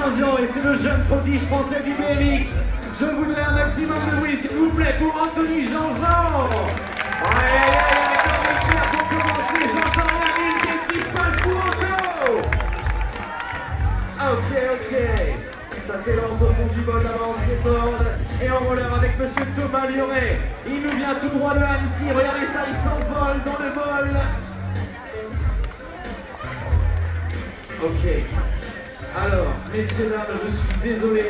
14 ans et c'est le jeune prodige français du BMX. Je voudrais un maximum de bruit, s'il vous plaît, pour Anthony Jean-Jean. Ouais, pour commencer, j'entends la ville, qu'est-ce qui se passe pour Anto? Ok. Ça s'élance au fond du bol d'avant skateboard et en roller avec monsieur Thomas Lioret. Il nous vient tout droit de Annecy, regardez ça, il s'envole dans le bol. Ok. Alors, messieurs, dames, je suis désolé.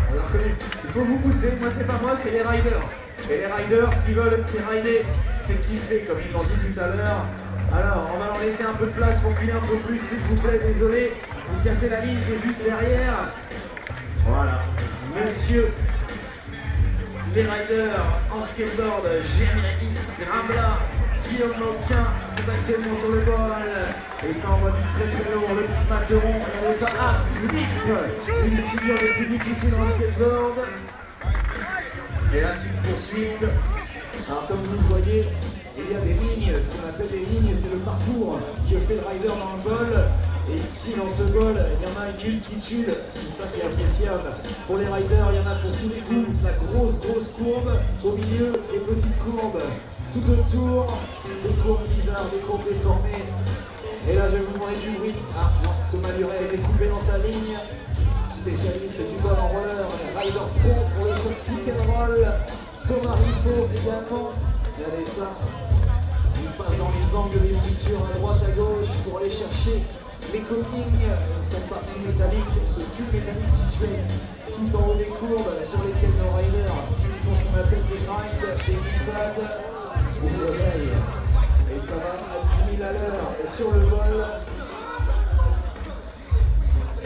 On l'a reconnu. Il faut vous booster. Moi, c'est pas moi, c'est les riders. Et les riders, ce qu'ils veulent, c'est rider. C'est kiffer, comme ils l'ont dit tout à l'heure. Alors, on va leur laisser un peu de place pour filer un peu plus, s'il vous plaît. Désolé. Vous cassez la ligne qui est juste derrière. Voilà. Messieurs, les riders en skateboard, Jérémy Grambla, Guillaume Moquin, c'est actuellement sur le bol. Et ça envoie du très lourd, le petit Materon, regardez ça, Flip, une figure des plus difficiles en skateboard. Et là c'est une poursuite. Alors comme vous le voyez, il y a des lignes, ce qu'on appelle des lignes, c'est le parcours qui fait le rider dans le bol. Et ici dans ce bol, il y en a une multitude, c'est ça qui est appréciable. Pour les riders, il y en a pour tous les goûts, la grosse courbe, au milieu, les petites courbes, tout autour, des courbes bizarres, des courbes déformées. Et là, je vais vous demander du bruit. Ah non, Thomas Lioret a été coupé dans sa ligne. Spécialiste du bol en roller, rider pro pour le kick and roll. Thomas Riffaut également. Regardez ça. Il passe dans les angles des structures à droite, à gauche pour aller chercher les coatings. Cette partie métallique, ce tube métallique situé tout en haut des courbes sur lesquelles nos riders font ce qu'on appelle des grinds, des glissades au réveil. Et ça va à 10 000 à l'heure sur le bol.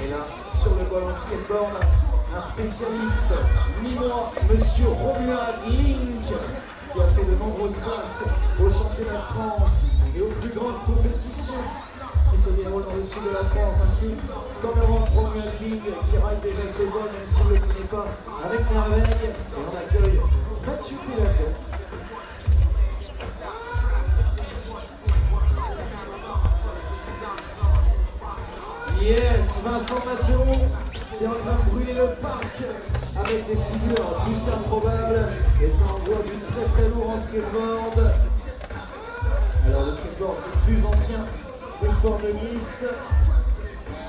Et là, sur le bol en skateboard, un spécialiste, ni-moi, monsieur Romuald Link, qui a fait de nombreuses places au championnat de France et aux plus grandes compétitions qui se déroulent dans le sud de la France, ainsi comme le rentre Romuald Link, qui ride déjà ce bol, même s'il ne le connaît pas, avec merveille. Et on accueille Mathieu Pilato. Yes, Vincent Materon qui est en train de brûler le parc avec des figures plus qu'improbables et ça envoie du très lourd en skateboard. Alors le skateboard c'est le plus ancien des sports de glisse.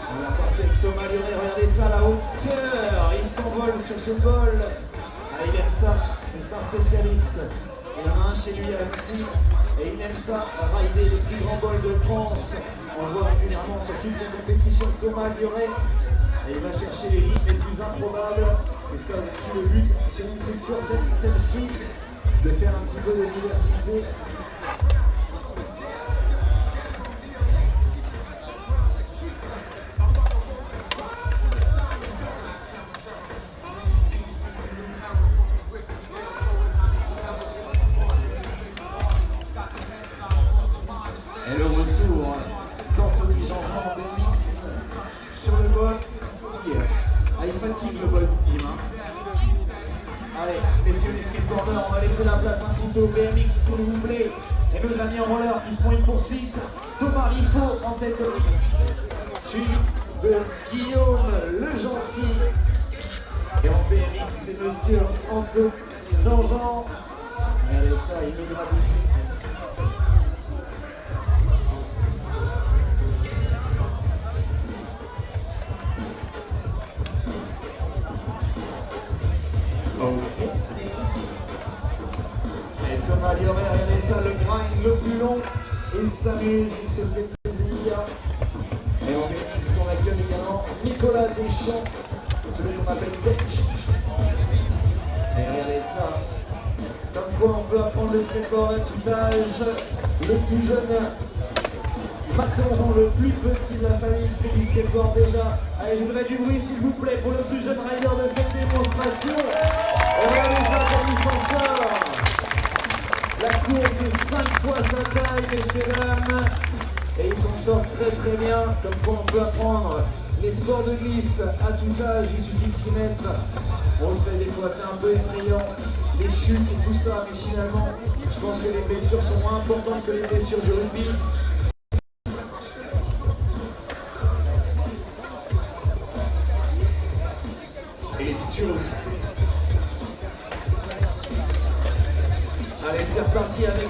On est parti avec Thomas Lioret, regardez ça, la hauteur, il s'envole sur ce bol. Ah, il aime ça, c'est un spécialiste. Il en a un chez lui à Annecy et il aime ça, rider les plus grands bols de France. On le voit régulièrement sur toutes les compétitions de Thomas Lioret. Et il va chercher les lignes les plus improbables. Et ça aussi le but sur une structure telle ci, de faire un petit peu de diversité. Et le retour d'Anthony Jean-Jean BMX sur le bol. Ah, il fatigue le bol du team. Allez, messieurs les skateboarders, on va laisser la place un petit peu au BMX s'il vous plaît. Et nos amis en roller qui font une poursuite. Thomas Riffaut en tête de ligne. Suivi de Guillaume le Gentil. Et en BMX, c'est monsieur Anto Jean-Jean. Regardez ça, il nous gratifie. Et Thomas Lioret, regardez ça, le grind le plus long, il s'amuse, il se fait plaisir. Et en BMX, on accueille également Nicolas Deschamps, celui qu'on appelle Desch. Et regardez ça, comme quoi on peut apprendre le skateboard à tout âge. Le tout jeune Materon, le plus petit de la famille, fait du skateboard déjà. Allez, je voudrais du bruit s'il vous plaît pour le plus jeune rider de cette démonstration. Et regardez ça comme il s'en sort. La courbe de 5 fois sa taille, messieurs dames. Et il s'en sort très bien, comme quoi on peut apprendre les sports de glisse à tout âge, il suffit de s'y mettre. On le sait, des fois c'est un peu effrayant, les chutes et tout ça, mais finalement, je pense que les blessures sont moins importantes que les blessures du rugby.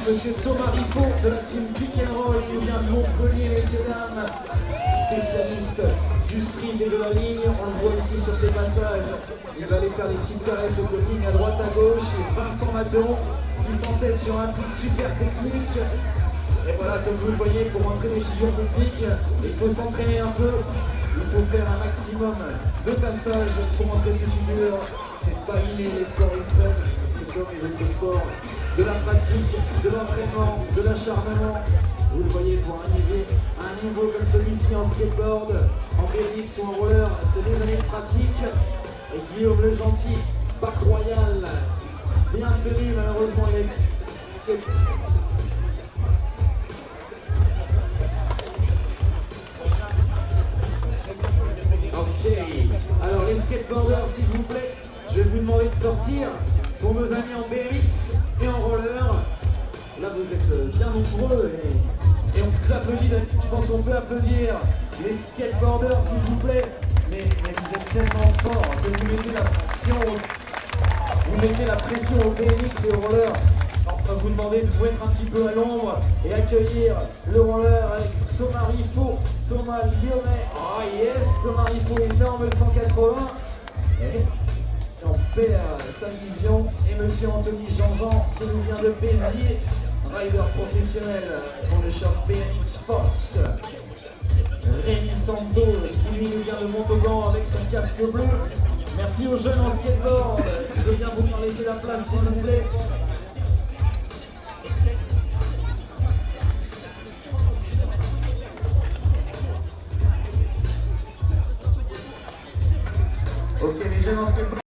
monsieur Thomas Ripaud de la team Pick and Roll qui vient de Montpellier, messieurs dames, spécialiste du sprint et de la ligne. On le voit ici sur ses passages. Il va aller faire des petites caresses au coping à droite à gauche. Et Vincent Maton qui s'entête sur un pic super technique. Et voilà, comme vous le voyez, pour entrer les figures techniques, il faut s'entraîner un peu. Il faut faire un maximum de passages pour entrer ces figures. C'est pas inné les sports extrêmes, c'est comme les autres sports. De la pratique, de l'entraînement, de l'acharnement. Vous le voyez, pour arriver à un niveau comme celui-ci en skateboard, en BMX ou en roller, c'est des années de pratique. Et Guillaume le Gentil, bac royal, bien tenu malheureusement avec Ok, alors les skateboarders s'il vous plaît, je vais vous demander de sortir. Pour nos amis en BMX et en roller, là vous êtes bien nombreux et on peut applaudir, je pense qu'on peut applaudir les skateboarders s'il vous plaît, mais vous êtes tellement forts que vous mettez la pression au BMX et au roller. Alors, on va vous demander de vous mettre un petit peu à l'ombre et accueillir le roller avec Thomas Ripaud, Thomas Lyonnais. Oh yes, Thomas Ripaud, énorme 180. Et on perd sa vision. Et monsieur Anthony Jean-Jean qui nous vient de Béziers, rider professionnel pour le shop BMX Force. Rémi Santos qui lui nous vient de Montauban avec son casque bleu. Merci aux jeunes en skateboard. Je viens vous faire laisser la place s'il vous plaît. Ok, les jeunes en skateboard.